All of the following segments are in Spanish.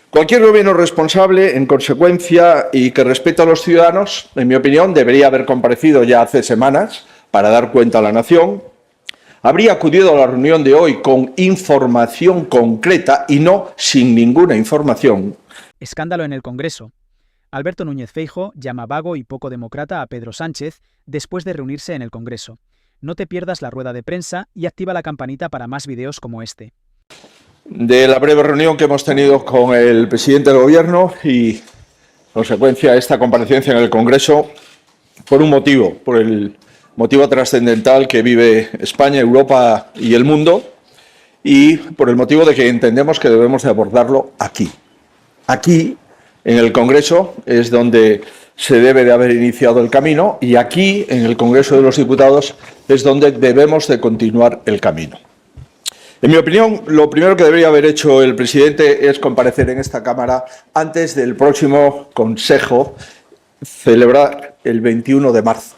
Cualquier gobierno responsable, en consecuencia, y que respete a los ciudadanos, en mi opinión, debería haber comparecido ya hace semanas para dar cuenta a la nación, habría acudido a la reunión de hoy con información concreta y no sin ninguna información. Escándalo en el Congreso. Alberto Núñez Feijóo llama vago y poco demócrata a Pedro Sánchez después de reunirse en el Congreso. No te pierdas la rueda de prensa y activa la campanita para más vídeos como este. De la breve reunión que hemos tenido con el presidente del Gobierno y, consecuencia, esta comparecencia en el Congreso, por un motivo, por el motivo trascendental que vive España, Europa y el mundo, y por el motivo de que entendemos que debemos de abordarlo aquí. Aquí, en el Congreso, es donde se debe de haber iniciado el camino, y aquí, en el Congreso de los Diputados, es donde debemos de continuar el camino. En mi opinión, lo primero que debería haber hecho el presidente es comparecer en esta Cámara antes del próximo Consejo, celebrar el 21 de marzo.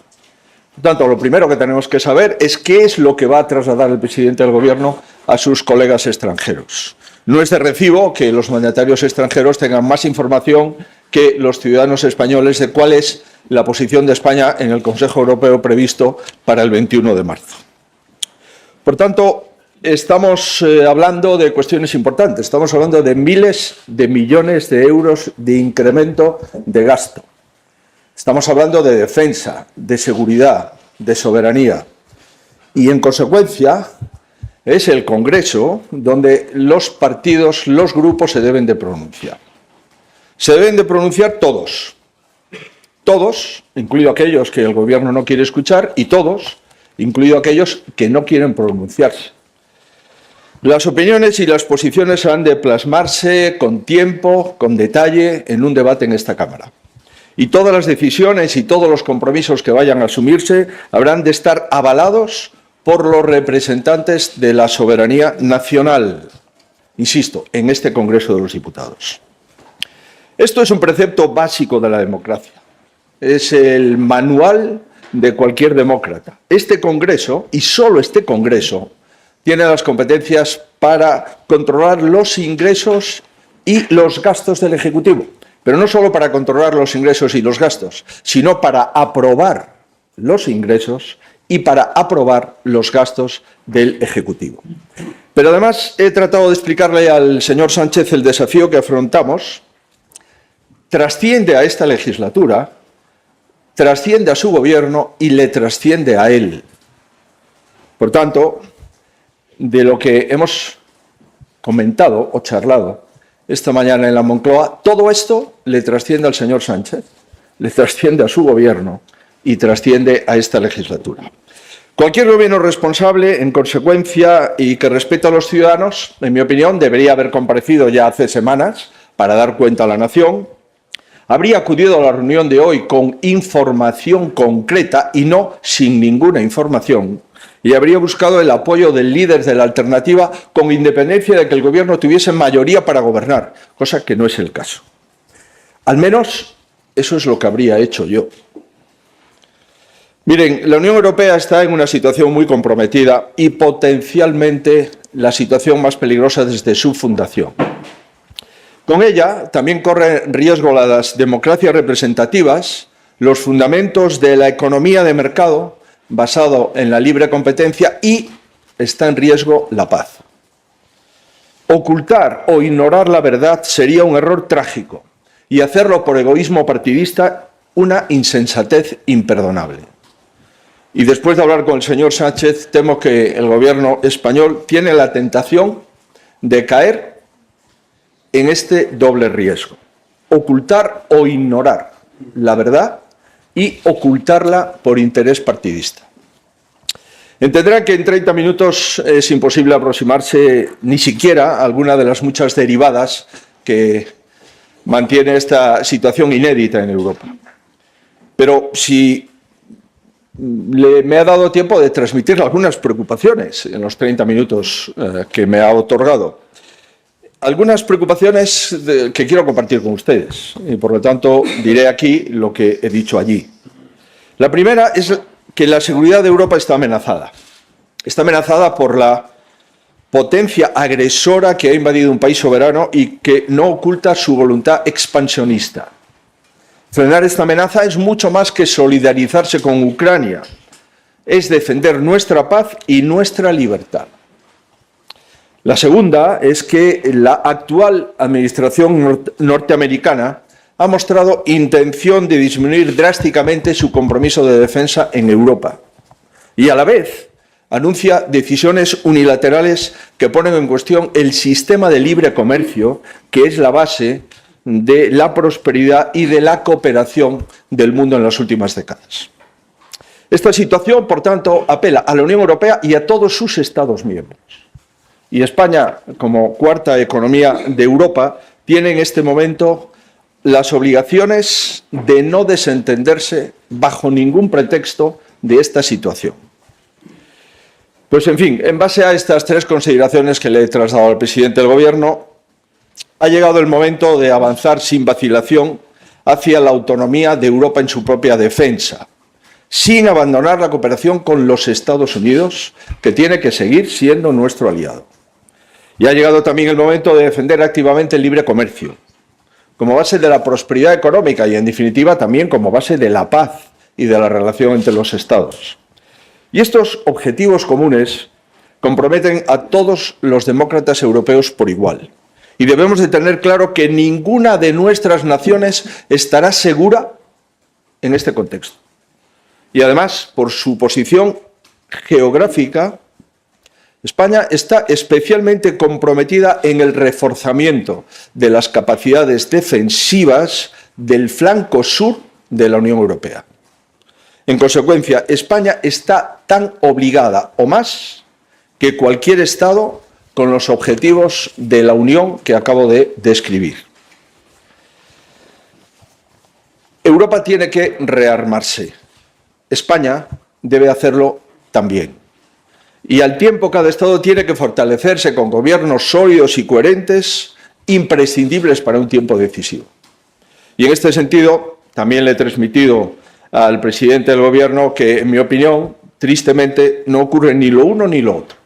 Por tanto, lo primero que tenemos que saber es qué es lo que va a trasladar el presidente del Gobierno a sus colegas extranjeros. No es de recibo que los mandatarios extranjeros tengan más información que los ciudadanos españoles de cuál es la posición de España en el Consejo Europeo previsto para el 21 de marzo. Por tanto, estamos hablando de cuestiones importantes. Estamos hablando de miles de millones de euros de incremento de gasto. Estamos hablando de defensa, de seguridad, de soberanía. Y, en consecuencia, es el Congreso donde los partidos, los grupos se deben de pronunciar. Se deben de pronunciar todos. Todos, incluido aquellos que el Gobierno no quiere escuchar, y todos, incluido aquellos que no quieren pronunciarse. Las opiniones y las posiciones han de plasmarse con tiempo, con detalle, en un debate en esta Cámara. Y todas las decisiones y todos los compromisos que vayan a asumirse habrán de estar avalados por los representantes de la soberanía nacional, insisto, en este Congreso de los Diputados. Esto es un precepto básico de la democracia. Es el manual de cualquier demócrata. Este Congreso, y solo este Congreso, tiene las competencias para controlar los ingresos y los gastos del Ejecutivo. Pero no solo para controlar los ingresos y los gastos, sino para aprobar los ingresos y para aprobar los gastos del Ejecutivo. Pero además he tratado de explicarle al señor Sánchez el desafío que afrontamos. Trasciende a esta legislatura, trasciende a su gobierno y le trasciende a él. Por tanto, de lo que hemos comentado o charlado esta mañana en la Moncloa, todo esto le trasciende al señor Sánchez, le trasciende a su gobierno y trasciende a esta legislatura. Cualquier gobierno responsable, en consecuencia, y que respete a los ciudadanos, en mi opinión, debería haber comparecido ya hace semanas para dar cuenta a la nación. Habría acudido a la reunión de hoy con información concreta y no sin ninguna información, y habría buscado el apoyo del líder de la alternativa con independencia de que el Gobierno tuviese mayoría para gobernar, cosa que no es el caso. Al menos eso es lo que habría hecho yo. Miren, la Unión Europea está en una situación muy comprometida y potencialmente la situación más peligrosa desde su fundación. Con ella también corren riesgo las democracias representativas, los fundamentos de la economía de mercado basado en la libre competencia, y está en riesgo la paz. Ocultar o ignorar la verdad sería un error trágico y hacerlo por egoísmo partidista una insensatez imperdonable. Y después de hablar con el señor Sánchez, temo que el Gobierno español tiene la tentación de caer en este doble riesgo: ocultar o ignorar la verdad y ocultarla por interés partidista. Entenderán que en 30 minutos es imposible aproximarse ni siquiera a alguna de las muchas derivadas que mantiene esta situación inédita en Europa. Pero si me ha dado tiempo de transmitir algunas preocupaciones en los 30 minutos que me ha otorgado. Algunas preocupaciones que quiero compartir con ustedes y, por lo tanto, diré aquí lo que he dicho allí. La primera es que la seguridad de Europa está amenazada. Está amenazada por la potencia agresora que ha invadido un país soberano y que no oculta su voluntad expansionista. Frenar esta amenaza es mucho más que solidarizarse con Ucrania, es defender nuestra paz y nuestra libertad. La segunda es que la actual administración norteamericana ha mostrado intención de disminuir drásticamente su compromiso de defensa en Europa y a la vez anuncia decisiones unilaterales que ponen en cuestión el sistema de libre comercio, que es la base de la prosperidad y de la cooperación del mundo en las últimas décadas. Esta situación, por tanto, apela a la Unión Europea y a todos sus Estados miembros. Y España, como cuarta economía de Europa, tiene en este momento las obligaciones de no desentenderse bajo ningún pretexto de esta situación. Pues, en fin, en base a estas tres consideraciones que le he trasladado al presidente del Gobierno, ha llegado el momento de avanzar sin vacilación hacia la autonomía de Europa en su propia defensa, sin abandonar la cooperación con los Estados Unidos, que tiene que seguir siendo nuestro aliado. Y ha llegado también el momento de defender activamente el libre comercio, como base de la prosperidad económica y, en definitiva, también como base de la paz y de la relación entre los Estados. Y estos objetivos comunes comprometen a todos los demócratas europeos por igual. Y debemos de tener claro que ninguna de nuestras naciones estará segura en este contexto. Y además, por su posición geográfica, España está especialmente comprometida en el reforzamiento de las capacidades defensivas del flanco sur de la Unión Europea. En consecuencia, España está tan obligada o más que cualquier Estado con los objetivos de la Unión que acabo de describir. Europa tiene que rearmarse. España debe hacerlo también. Y al tiempo cada Estado tiene que fortalecerse con gobiernos sólidos y coherentes, imprescindibles para un tiempo decisivo. Y en este sentido, también le he transmitido al presidente del Gobierno que, en mi opinión, tristemente, no ocurre ni lo uno ni lo otro.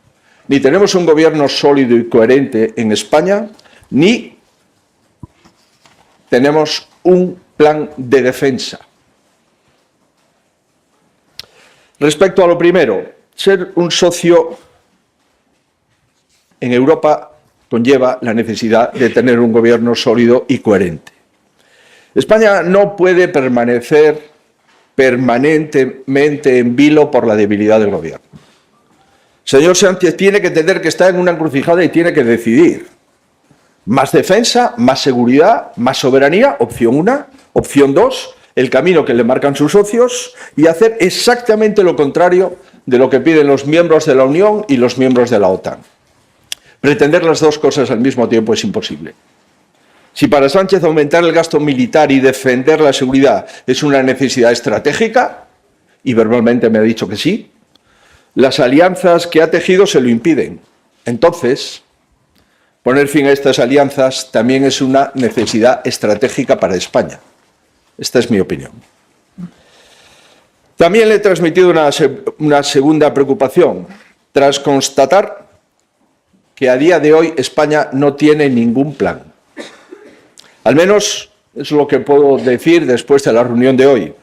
Ni tenemos un gobierno sólido y coherente en España, ni tenemos un plan de defensa. Respecto a lo primero, ser un socio en Europa conlleva la necesidad de tener un gobierno sólido y coherente. España no puede permanecer permanentemente en vilo por la debilidad del gobierno. Señor Sánchez tiene que entender que está en una encrucijada y tiene que decidir. Más defensa, más seguridad, más soberanía, opción 1. Opción 2, el camino que le marcan sus socios y hacer exactamente lo contrario de lo que piden los miembros de la Unión y los miembros de la OTAN. Pretender las dos cosas al mismo tiempo es imposible. Si para Sánchez aumentar el gasto militar y defender la seguridad es una necesidad estratégica, y verbalmente me ha dicho que sí, las alianzas que ha tejido se lo impiden. Entonces, poner fin a estas alianzas también es una necesidad estratégica para España. Esta es mi opinión. También le he transmitido una segunda preocupación, tras constatar que a día de hoy España no tiene ningún plan. Al menos es lo que puedo decir después de la reunión de hoy.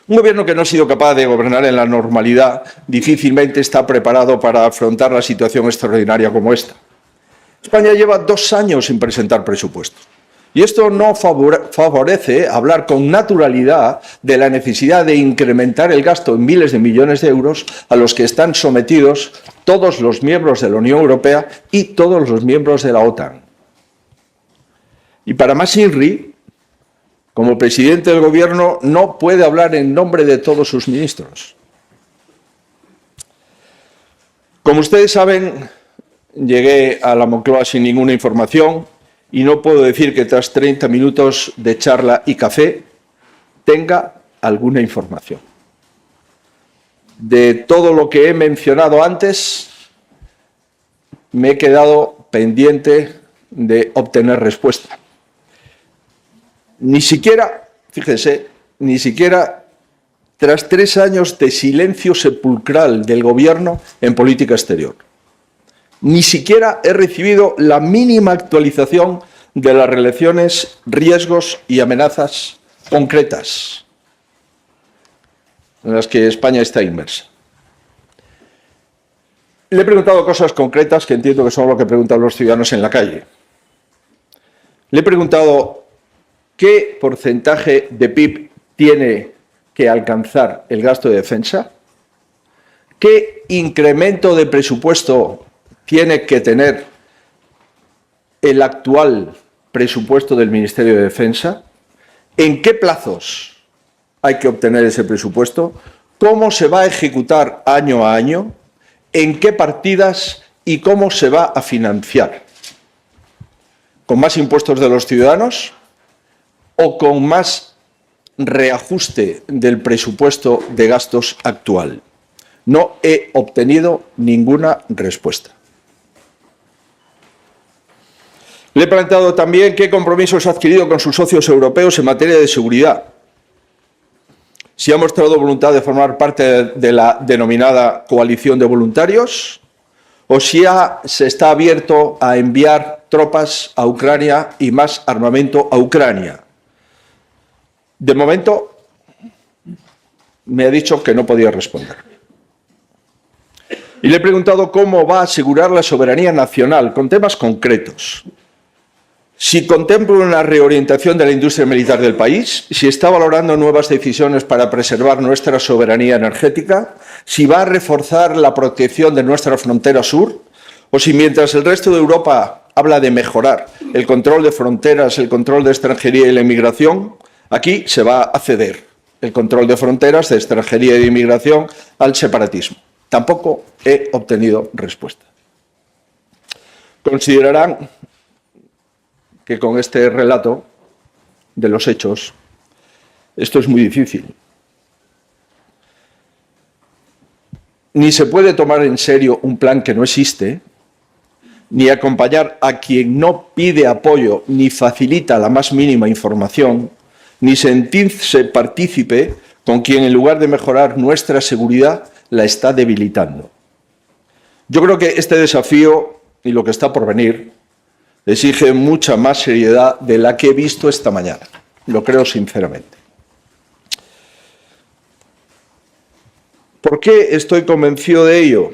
Un gobierno que no ha sido capaz de gobernar en la normalidad difícilmente está preparado para afrontar la situación extraordinaria como esta. España lleva 2 años sin presentar presupuestos. Y esto no favorece hablar con naturalidad de la necesidad de incrementar el gasto en miles de millones de euros a los que están sometidos todos los miembros de la Unión Europea y todos los miembros de la OTAN. Y para más INRI, como presidente del Gobierno, no puede hablar en nombre de todos sus ministros. Como ustedes saben, llegué a la Moncloa sin ninguna información y no puedo decir que tras 30 minutos de charla y café tenga alguna información. De todo lo que he mencionado antes, me he quedado pendiente de obtener respuesta. Ni siquiera, fíjense, ni siquiera tras 3 años de silencio sepulcral del Gobierno en política exterior. Ni siquiera he recibido la mínima actualización de las relaciones, riesgos y amenazas concretas en las que España está inmersa. Le he preguntado cosas concretas que entiendo que son lo que preguntan los ciudadanos en la calle. Le he preguntado qué porcentaje de PIB tiene que alcanzar el gasto de defensa, qué incremento de presupuesto tiene que tener el actual presupuesto del Ministerio de Defensa, en qué plazos hay que obtener ese presupuesto, cómo se va a ejecutar año a año, en qué partidas y cómo se va a financiar. ¿Con más impuestos de los ciudadanos o con más reajuste del presupuesto de gastos actual? No he obtenido ninguna respuesta. Le he planteado también qué compromisos ha adquirido con sus socios europeos en materia de seguridad. Si ha mostrado voluntad de formar parte de la denominada coalición de voluntarios o si se está abierto a enviar tropas a Ucrania y más armamento a Ucrania. De momento, me ha dicho que no podía responder. Y le he preguntado cómo va a asegurar la soberanía nacional con temas concretos. Si contempla una reorientación de la industria militar del país, si está valorando nuevas decisiones para preservar nuestra soberanía energética, si va a reforzar la protección de nuestra frontera sur, o si mientras el resto de Europa habla de mejorar el control de fronteras, el control de extranjería y la inmigración, aquí se va a ceder el control de fronteras, de extranjería y de inmigración al separatismo. Tampoco he obtenido respuesta. Considerarán que con este relato de los hechos, esto es muy difícil. Ni se puede tomar en serio un plan que no existe, ni acompañar a quien no pide apoyo ni facilita la más mínima información, ni sentirse partícipe con quien en lugar de mejorar nuestra seguridad la está debilitando. Yo creo que este desafío y lo que está por venir exige mucha más seriedad de la que he visto esta mañana. Lo creo sinceramente. ¿Por qué estoy convencido de ello?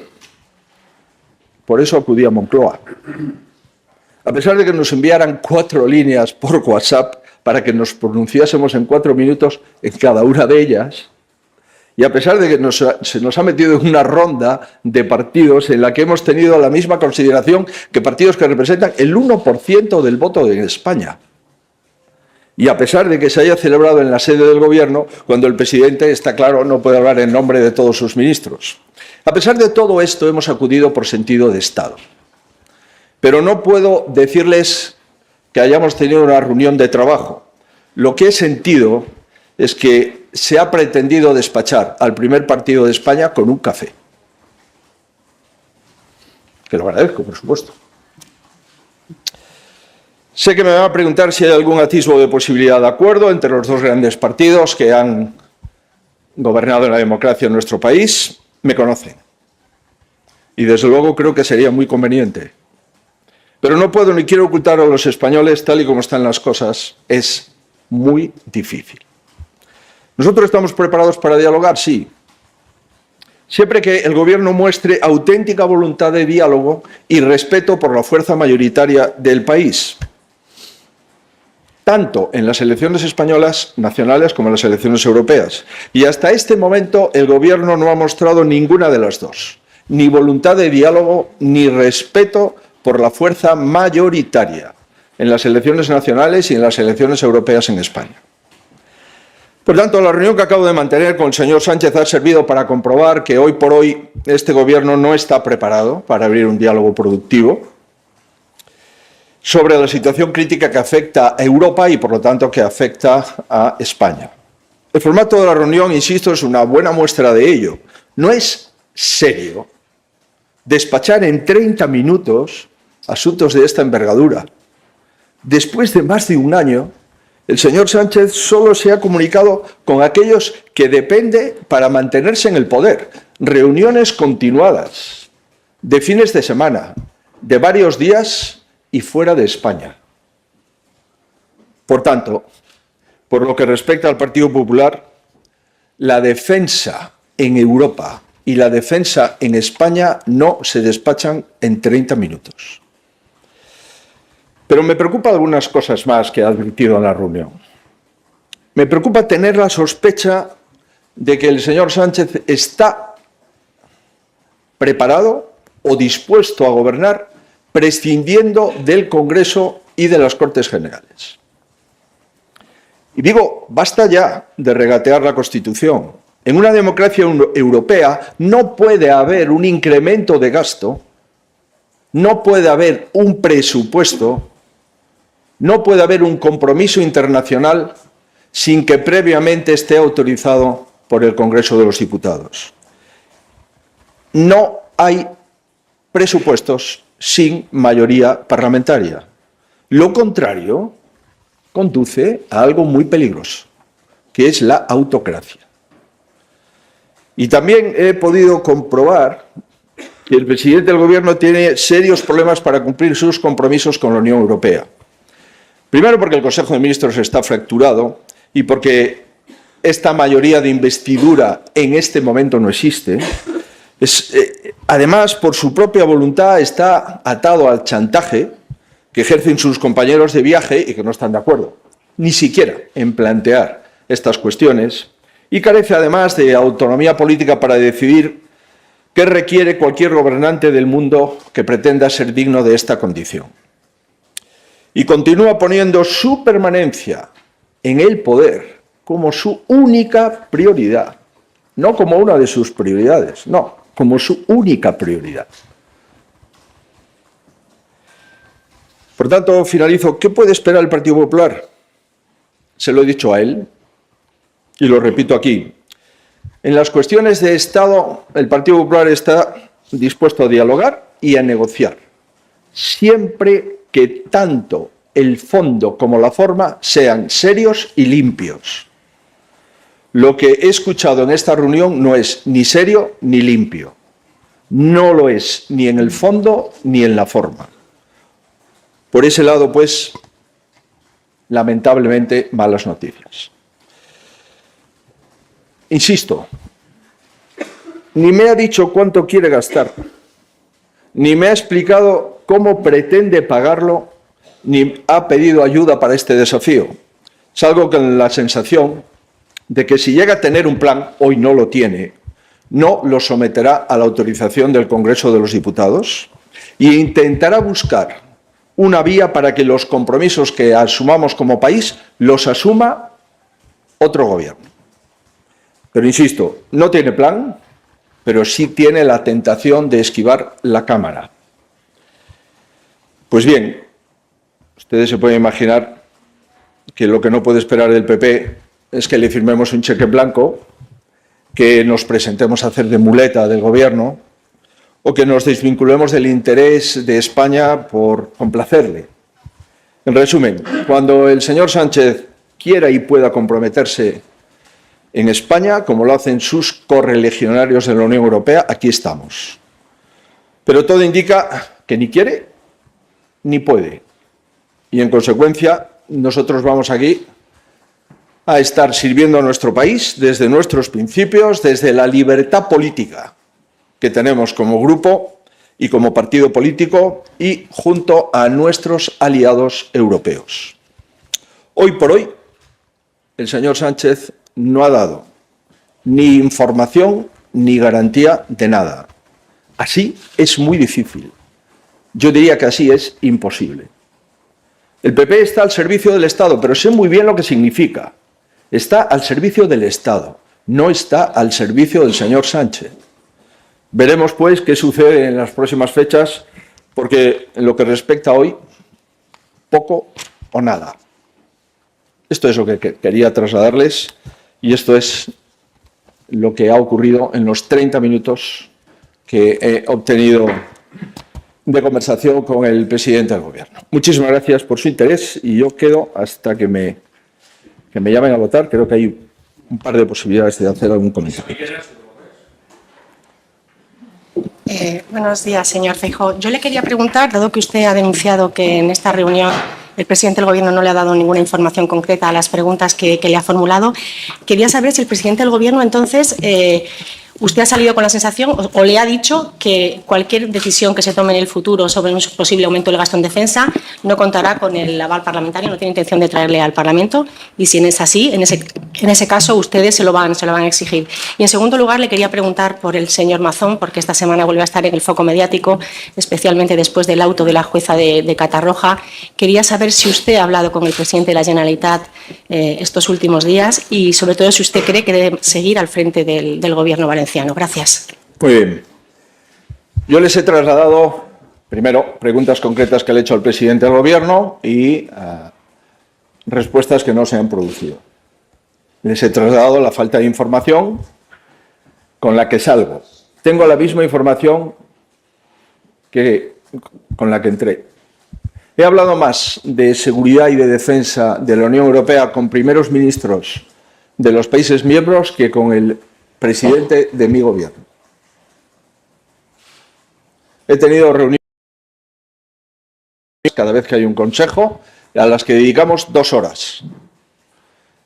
Por eso acudí a Moncloa. A pesar de que nos enviaran 4 líneas por WhatsApp para que nos pronunciásemos en 4 minutos en cada una de ellas, y a pesar de que se nos ha metido en una ronda de partidos en la que hemos tenido la misma consideración que partidos que representan el 1% del voto en España. Y a pesar de que se haya celebrado en la sede del Gobierno, cuando el presidente, está claro, no puede hablar en nombre de todos sus ministros. A pesar de todo esto, hemos acudido por sentido de Estado. Pero no puedo decirles que hayamos tenido una reunión de trabajo. Lo que he sentido es que se ha pretendido despachar al primer partido de España con un café. Que lo agradezco, por supuesto. Sé que me van a preguntar si hay algún atisbo de posibilidad de acuerdo entre los dos grandes partidos que han gobernado en la democracia en nuestro país. Me conocen. Y desde luego creo que sería muy conveniente. Pero no puedo ni quiero ocultar a los españoles, tal y como están las cosas, es muy difícil. ¿Nosotros estamos preparados para dialogar? Sí. Siempre que el Gobierno muestre auténtica voluntad de diálogo y respeto por la fuerza mayoritaria del país, tanto en las elecciones españolas nacionales como en las elecciones europeas. Y hasta este momento el Gobierno no ha mostrado ninguna de las dos, ni voluntad de diálogo ni respeto por la fuerza mayoritaria en las elecciones nacionales y en las elecciones europeas en España. Por tanto, la reunión que acabo de mantener con el señor Sánchez ha servido para comprobar que hoy por hoy este Gobierno no está preparado para abrir un diálogo productivo sobre la situación crítica que afecta a Europa y, por lo tanto, que afecta a España. El formato de la reunión, insisto, es una buena muestra de ello. No es serio despachar en 30 minutos asuntos de esta envergadura. Después de más de un año, el señor Sánchez solo se ha comunicado con aquellos que depende para mantenerse en el poder. Reuniones continuadas, de fines de semana, de varios días y fuera de España. Por tanto, por lo que respecta al Partido Popular, la defensa en Europa y la defensa en España no se despachan en 30 minutos. Pero me preocupan algunas cosas más que he advertido en la reunión. Me preocupa tener la sospecha de que el señor Sánchez está preparado o dispuesto a gobernar prescindiendo del Congreso y de las Cortes Generales. Y digo, basta ya de regatear la Constitución. En una democracia europea no puede haber un incremento de gasto, no puede haber un presupuesto, no puede haber un compromiso internacional sin que previamente esté autorizado por el Congreso de los Diputados. No hay presupuestos sin mayoría parlamentaria. Lo contrario conduce a algo muy peligroso, que es la autocracia. Y también he podido comprobar que el presidente del Gobierno tiene serios problemas para cumplir sus compromisos con la Unión Europea. Primero, porque el Consejo de Ministros está fracturado y porque esta mayoría de investidura en este momento no existe. Además, por su propia voluntad, está atado al chantaje que ejercen sus compañeros de viaje y que no están de acuerdo, ni siquiera en plantear estas cuestiones, y carece además de autonomía política para decidir qué requiere cualquier gobernante del mundo que pretenda ser digno de esta condición. Y continúa poniendo su permanencia en el poder como su única prioridad, no como una de sus prioridades, no, como su única prioridad. Por tanto, finalizo. ¿Qué puede esperar el Partido Popular? Se lo he dicho a él y lo repito aquí. En las cuestiones de Estado, el Partido Popular está dispuesto a dialogar y a negociar, siempre que tanto el fondo como la forma sean serios y limpios. Lo que he escuchado en esta reunión no es ni serio ni limpio. No lo es ni en el fondo ni en la forma. Por ese lado, pues, lamentablemente, malas noticias. Insisto, ni me ha dicho cuánto quiere gastar, ni me ha explicado cómo pretende pagarlo, ni ha pedido ayuda para este desafío. Salgo con la sensación de que si llega a tener un plan, hoy no lo tiene, no lo someterá a la autorización del Congreso de los Diputados e intentará buscar una vía para que los compromisos que asumamos como país los asuma otro gobierno. Pero insisto, no tiene plan, pero sí tiene la tentación de esquivar la Cámara. Pues bien, ustedes se pueden imaginar que lo que no puede esperar el PP es que le firmemos un cheque blanco, que nos presentemos a hacer de muleta del Gobierno o que nos desvinculemos del interés de España por complacerle. En resumen, cuando el señor Sánchez quiera y pueda comprometerse en España, como lo hacen sus correligionarios de la Unión Europea, aquí estamos. Pero todo indica que ni quiere ni puede. Y en consecuencia, nosotros vamos aquí a estar sirviendo a nuestro país desde nuestros principios, desde la libertad política que tenemos como grupo y como partido político y junto a nuestros aliados europeos. Hoy por hoy, el señor Sánchez no ha dado ni información ni garantía de nada. Así es muy difícil. Yo diría que así es imposible. El PP está al servicio del Estado, pero sé muy bien lo que significa. Está al servicio del Estado, no está al servicio del señor Sánchez. Veremos, pues, qué sucede en las próximas fechas, porque en lo que respecta a hoy, poco o nada. Esto es lo que quería trasladarles y esto es lo que ha ocurrido en los 30 minutos que he obtenido de conversación con el presidente del Gobierno. Muchísimas gracias por su interés y yo quedo hasta que me llamen a votar. Creo que hay un par de posibilidades de hacer algún comentario. Buenos días, señor Feijóo. Yo le quería preguntar, dado que usted ha denunciado que en esta reunión el presidente del Gobierno no le ha dado ninguna información concreta a las preguntas que le ha formulado, quería saber si el presidente del Gobierno, entonces, usted ha salido con la sensación o le ha dicho que cualquier decisión que se tome en el futuro sobre un posible aumento del gasto en defensa no contará con el aval parlamentario, no tiene intención de traerle al Parlamento, y si es así, en ese caso ustedes se lo van a exigir. Y en segundo lugar le quería preguntar por el señor Mazón, porque esta semana vuelve a estar en el foco mediático, especialmente después del auto de la jueza de Catarroja. Quería saber si usted ha hablado con el presidente de la Generalitat estos últimos días y sobre todo si usted cree que debe seguir al frente del Gobierno valenciano. Gracias. Muy bien. Yo les he trasladado, primero, preguntas concretas que le he hecho al presidente del Gobierno y respuestas que no se han producido. Les he trasladado la falta de información con la que salgo. Tengo la misma información con la que entré. He hablado más de seguridad y de defensa de la Unión Europea con primeros ministros de los países miembros que con el presidente de mi gobierno. He tenido reuniones cada vez que hay un consejo a las que dedicamos 2 horas.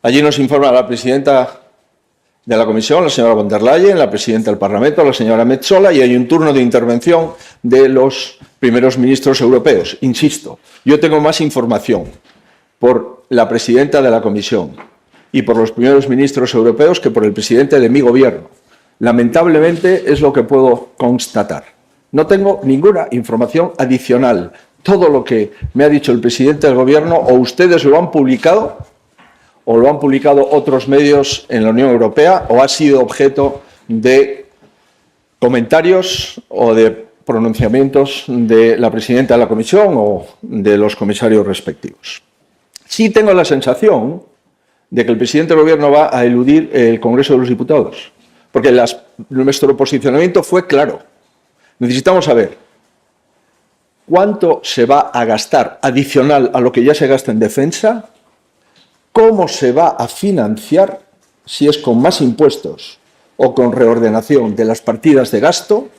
Allí nos informa la presidenta de la Comisión, la señora von der Leyen, la presidenta del Parlamento, la señora Metsola, y hay un turno de intervención de los primeros ministros europeos. Insisto, yo tengo más información por la presidenta de la Comisión y por los primeros ministros europeos que por el presidente de mi gobierno. Lamentablemente es lo que puedo constatar. No tengo ninguna información adicional. Todo lo que me ha dicho el presidente del gobierno o ustedes lo han publicado o lo han publicado otros medios en la Unión Europea o ha sido objeto de comentarios o de pronunciamientos de la presidenta de la Comisión o de los comisarios respectivos. Sí tengo la sensación de que el presidente del Gobierno va a eludir el Congreso de los Diputados, porque nuestro posicionamiento fue claro. Necesitamos saber cuánto se va a gastar adicional a lo que ya se gasta en defensa, cómo se va a financiar, si es con más impuestos o con reordenación de las partidas de gasto.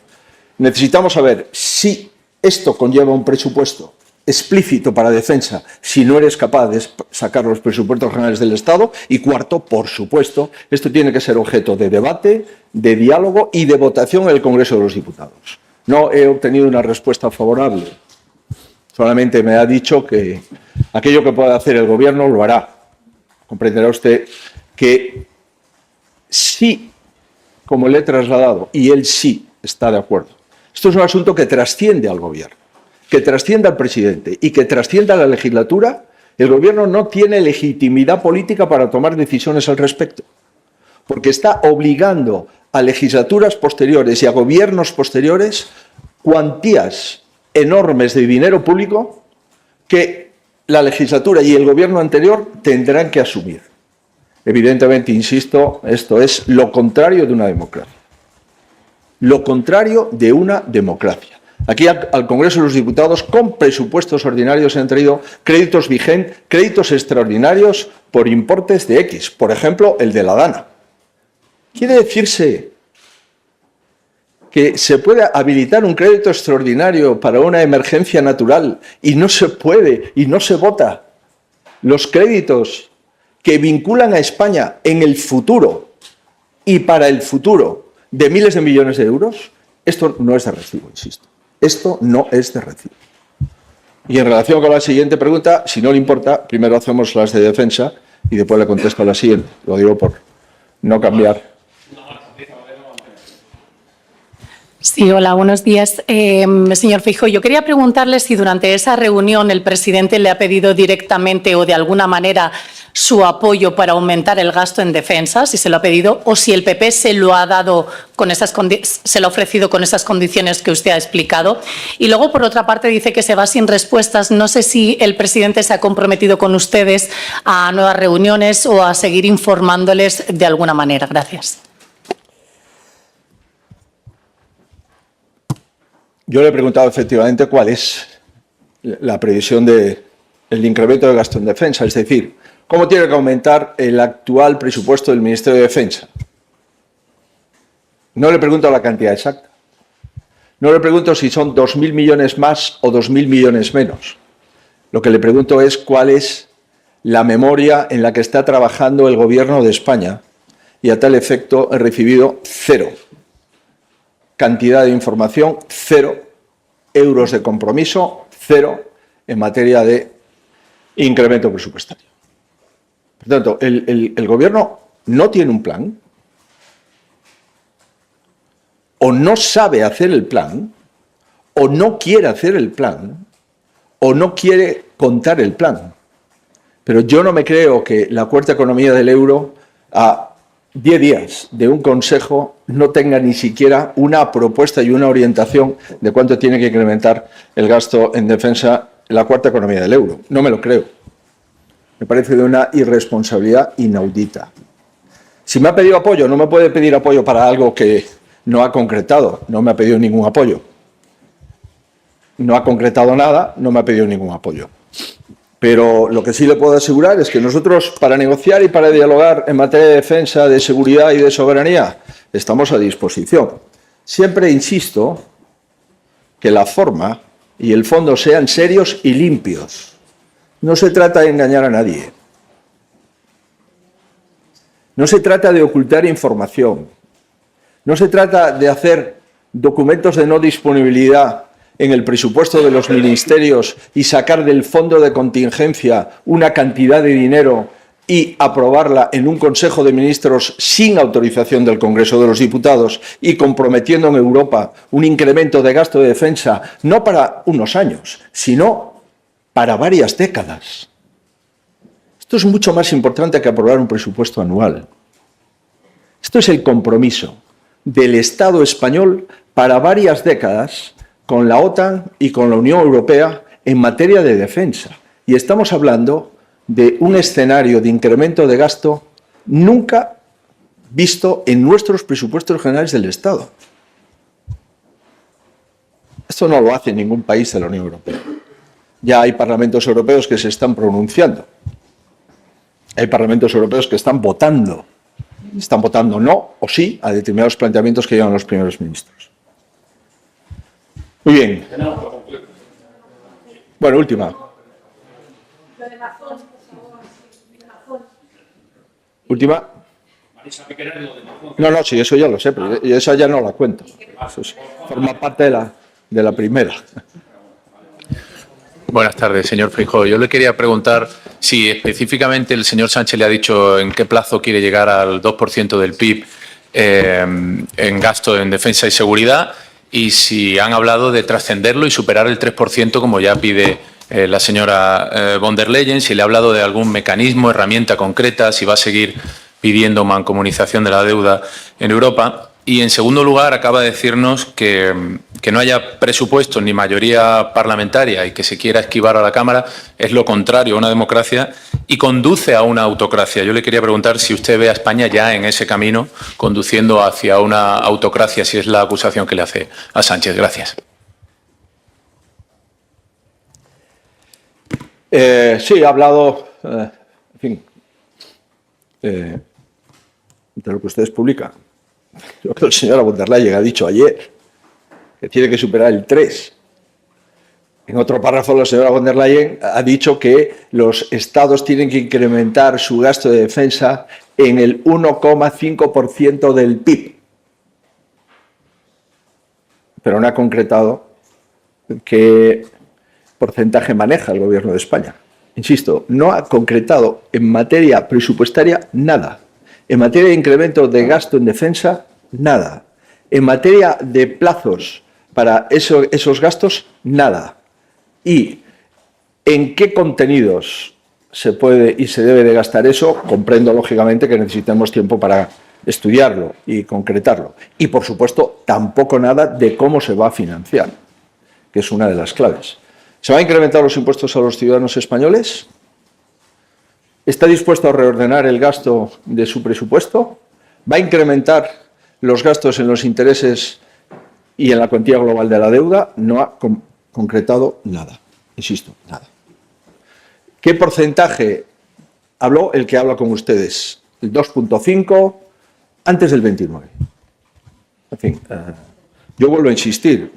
Necesitamos saber si esto conlleva un presupuesto explícito para defensa, si no eres capaz de sacar los presupuestos generales del Estado. Y cuarto, por supuesto, esto tiene que ser objeto de debate, de diálogo y de votación en el Congreso de los Diputados. No he obtenido una respuesta favorable. Solamente me ha dicho que aquello que pueda hacer el Gobierno lo hará. Comprenderá usted que sí, como le he trasladado, y él sí está de acuerdo. Esto es un asunto que trasciende al Gobierno, que trasciende al presidente y que trasciende a la legislatura. El Gobierno no tiene legitimidad política para tomar decisiones al respecto, porque está obligando a legislaturas posteriores y a gobiernos posteriores cuantías enormes de dinero público que la legislatura y el gobierno anterior tendrán que asumir. Evidentemente, insisto, esto es lo contrario de una democracia. Lo contrario de una democracia. Aquí al Congreso de los Diputados, con presupuestos ordinarios, se han traído créditos vigentes, créditos extraordinarios por importes de X. Por ejemplo, el de la DANA. Quiere decirse que se puede habilitar un crédito extraordinario para una emergencia natural y no se puede y no se vota los créditos que vinculan a España en el futuro y para el futuro de miles de millones de euros. Esto no es de recibo, insisto. Esto no es de recibo. Y en relación con la siguiente pregunta, si no le importa, primero hacemos las de defensa y después le contesto a la siguiente. Lo digo por no cambiar. Sí, hola, buenos días. Señor Feijóo, yo quería preguntarle si durante esa reunión el presidente le ha pedido directamente o de alguna manera su apoyo para aumentar el gasto en defensa, si se lo ha pedido, o si el PP se lo ha dado se lo ha ofrecido con esas condiciones que usted ha explicado. Y luego, por otra parte, dice que se va sin respuestas. No sé si el presidente se ha comprometido con ustedes a nuevas reuniones o a seguir informándoles de alguna manera. Gracias. Yo le he preguntado efectivamente cuál es la previsión del incremento de gasto en defensa, es decir, cómo tiene que aumentar el actual presupuesto del Ministerio de Defensa. No le pregunto la cantidad exacta. No le pregunto si son 2.000 millones más o 2.000 millones menos. Lo que le pregunto es cuál es la memoria en la que está trabajando el Gobierno de España, y a tal efecto he recibido 0. Cantidad de información, 0. Euros de compromiso, 0 en materia de incremento presupuestario. Por tanto, el Gobierno no tiene un plan, o no sabe hacer el plan, o no quiere hacer el plan, o no quiere contar el plan. Pero yo no me creo que la cuarta economía del euro, a 10 días de un consejo, no tenga ni siquiera una propuesta y una orientación de cuánto tiene que incrementar el gasto en defensa la cuarta economía del euro. No me lo creo. Me parece de una irresponsabilidad inaudita. Si me ha pedido apoyo, no me puede pedir apoyo para algo que no ha concretado. No me ha pedido ningún apoyo. No ha concretado nada, no me ha pedido ningún apoyo. Pero lo que sí le puedo asegurar es que nosotros, para negociar y para dialogar en materia de defensa, de seguridad y de soberanía, estamos a disposición. Siempre insisto que la forma y el fondo sean serios y limpios. No se trata de engañar a nadie. No se trata de ocultar información. No se trata de hacer documentos de no disponibilidad en el presupuesto de los ministerios y sacar del fondo de contingencia una cantidad de dinero y aprobarla en un Consejo de Ministros sin autorización del Congreso de los Diputados y comprometiendo en Europa un incremento de gasto de defensa no para unos años, sino para varias décadas. Esto es mucho más importante que aprobar un presupuesto anual. Esto es el compromiso del Estado español para varias décadas con la OTAN y con la Unión Europea en materia de defensa. Y estamos hablando de un escenario de incremento de gasto nunca visto en nuestros presupuestos generales del Estado. Esto no lo hace ningún país de la Unión Europea. Ya hay parlamentos europeos que se están pronunciando. Hay parlamentos europeos que están votando no o sí a determinados planteamientos que llevan los primeros ministros. Muy bien. Bueno, última. Última. No, sí, eso ya lo sé, pero esa ya no la cuento. Eso forma parte de la primera. Buenas tardes, señor Feijóo. Yo le quería preguntar si específicamente el señor Sánchez le ha dicho en qué plazo quiere llegar al 2% del PIB en gasto en defensa y seguridad, y si han hablado de trascenderlo y superar el 3%, como ya pide la señora von der Leyen, si le ha hablado de algún mecanismo, herramienta concreta, si va a seguir pidiendo mancomunización de la deuda en Europa. Y, en segundo lugar, acaba de decirnos que no haya presupuestos ni mayoría parlamentaria y que se quiera esquivar a la Cámara es lo contrario a una democracia y conduce a una autocracia. Yo le quería preguntar si usted ve a España ya en ese camino, conduciendo hacia una autocracia, si es la acusación que le hace a Sánchez. Gracias. Sí, ha hablado, en fin, de lo que ustedes publican. Lo que el señor von der Leyen ha dicho ayer, que tiene que superar el 3. En otro párrafo, la señora von der Leyen ha dicho que los estados tienen que incrementar su gasto de defensa en el 1,5% del PIB. Pero no ha concretado qué porcentaje maneja el Gobierno de España. Insisto, no ha concretado en materia presupuestaria nada. En materia de incremento de gasto en defensa, nada. En materia de plazos para esos gastos, nada. ¿Y en qué contenidos se puede y se debe de gastar eso? Comprendo, lógicamente, que necesitamos tiempo para estudiarlo y concretarlo. Y, por supuesto, tampoco nada de cómo se va a financiar, que es una de las claves. ¿Se van a incrementar los impuestos a los ciudadanos españoles? ¿Está dispuesto a reordenar el gasto de su presupuesto? ¿Va a incrementar los gastos en los intereses y en la cuantía global de la deuda? No ha concretado nada. Insisto, nada. ¿Qué porcentaje habló el que habla con ustedes? El 2,5 antes del 29. En fin, yo vuelvo a insistir.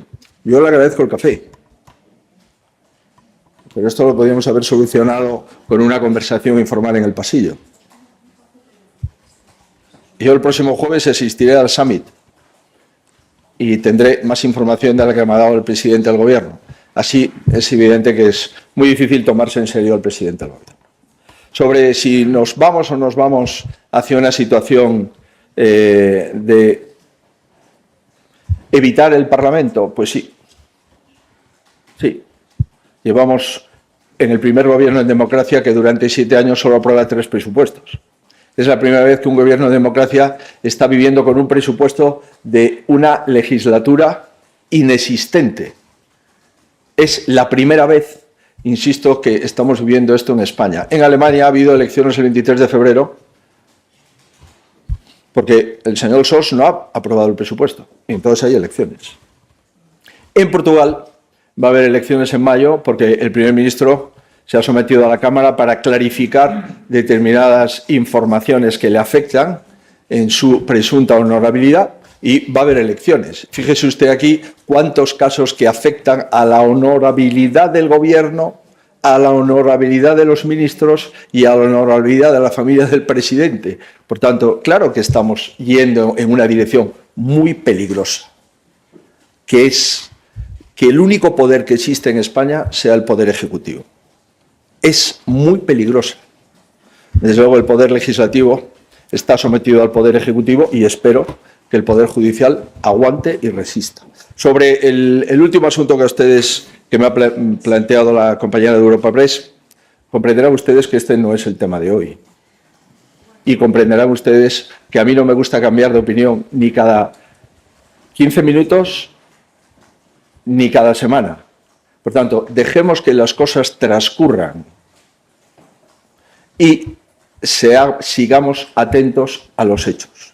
Yo le agradezco el café. Pero esto lo podríamos haber solucionado con una conversación informal en el pasillo. Yo el próximo jueves asistiré al Summit y tendré más información de la que me ha dado el presidente del Gobierno. Así es evidente que es muy difícil tomarse en serio al presidente del Gobierno. Sobre si nos vamos o nos vamos hacia una situación de evitar el Parlamento, pues sí. Sí. Llevamos en el primer gobierno en democracia que durante 7 años solo aprueba 3 presupuestos. Es la primera vez que un gobierno de democracia está viviendo con un presupuesto de una legislatura inexistente. Es la primera vez, insisto, que estamos viviendo esto en España. En Alemania ha habido elecciones el 23 de febrero porque el señor Scholz no ha aprobado el presupuesto y entonces hay elecciones. En Portugal va a haber elecciones en mayo porque el primer ministro se ha sometido a la Cámara para clarificar determinadas informaciones que le afectan en su presunta honorabilidad y va a haber elecciones. Fíjese usted aquí cuántos casos que afectan a la honorabilidad del Gobierno, a la honorabilidad de los ministros y a la honorabilidad de la familia del presidente. Por tanto, claro que estamos yendo en una dirección muy peligrosa, que es que el único poder que existe en España sea el poder ejecutivo. Es muy peligrosa. Desde luego el poder legislativo está sometido al poder ejecutivo y espero que el poder judicial aguante y resista. Sobre el último asunto que me ha planteado la compañera de Europa Press, comprenderán ustedes que este no es el tema de hoy. Y comprenderán ustedes que a mí no me gusta cambiar de opinión ni cada 15 minutos ni cada semana. Por tanto, dejemos que las cosas transcurran y sigamos atentos a los hechos.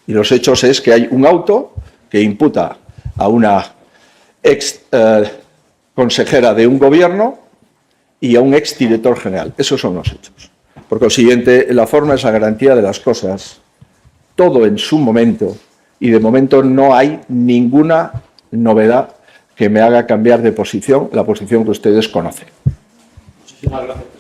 Y los hechos es que hay un auto que imputa a una ex consejera de un gobierno y a un ex director general. Esos son los hechos. Por consiguiente, la forma es la garantía de las cosas, todo en su momento, y de momento no hay ninguna novedad que me haga cambiar de posición, la posición que ustedes conocen. Muchísimas gracias.